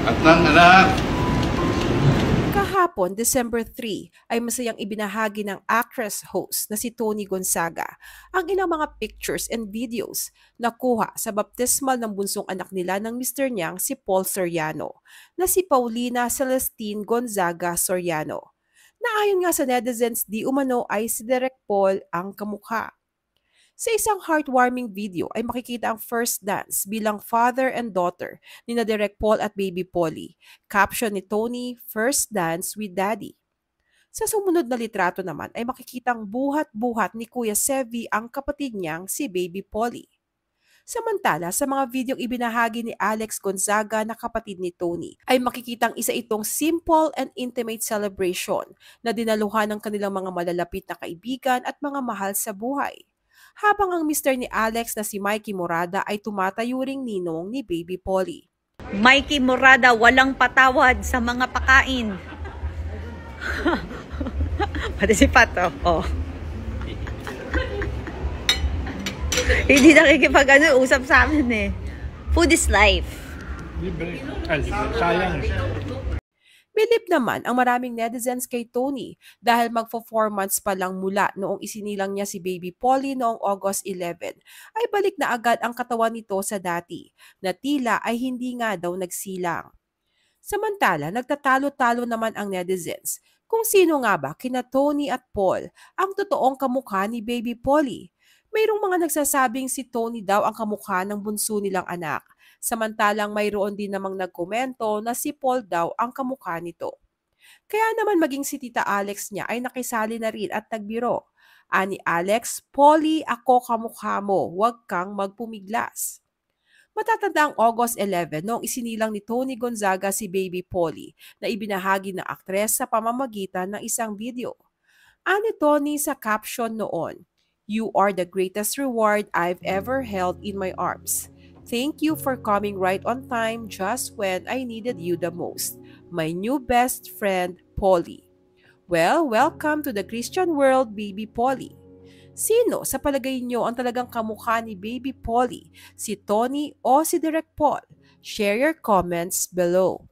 At ng anak. Kahapon, December 3, ay masayang ibinahagi ng actress-host na si Tony Gonzaga ang ilang mga pictures and videos na kuha sa baptismal ng bunsong anak nila ng mister niyang si Paul Soriano, na si Paulina Celestine Gonzaga Soriano. Na ayon nga sa netizens, di umano ay si Direk Paul ang kamukha. Sa isang heartwarming video ay makikita ang first dance bilang father and daughter ni na Direk Paul at Baby Polly. Caption ni Tony, "First dance with daddy." Sa sumunod na litrato naman ay makikitang buhat-buhat ni Kuya Sevi ang kapatid niyang si Baby Polly. Samantala, sa mga videong ibinahagi ni Alex Gonzaga na kapatid ni Tony, ay makikitang isa itong simple and intimate celebration na dinaluhan ng kanilang mga malalapit na kaibigan at mga mahal sa buhay. Habang ang mister ni Alex na si Mikey Morada ay tumatayo ring ninong ni Baby Polly. Mikey Morada, walang patawad sa mga pakain. Pati si Pato, oh. Hindi usap sa amin eh. Food is life. Libre. Sayang. Bilib naman ang maraming netizens kay Tony dahil magfo 4 months pa lang mula noong isinilang niya si Baby Polly noong August 11, ay balik na agad ang katawan nito sa dati, na tila ay hindi nga daw nagsilang. Samantala, nagtatalo-talo naman ang netizens kung sino nga ba kina Tony at Paul ang totoong kamukha ni Baby Polly. Mayroong mga nagsasabing si Tony daw ang kamukha ng bunso nilang anak, samantalang mayroon din namang nagkomento na si Paul daw ang kamukha nito. Kaya naman maging si Tita Alex niya ay nakisali na rin at nagbiro. Ani Alex, "Polly, ako kamukha mo, huwag kang magpumiglas." Matatanda ang August 11 noong isinilang ni Tony Gonzaga si Baby Polly na ibinahagi ng aktres sa pamamagitan ng isang video. Ani Tony sa caption noon, "You are the greatest reward I've ever held in my arms. Thank you for coming right on time just when I needed you the most. My new best friend, Polly." Well, welcome to the Christian world, Baby Polly. Sino sa palagay nyo ang talagang kamukha ni Baby Polly? Si Tony o si Direk Paul? Share your comments below.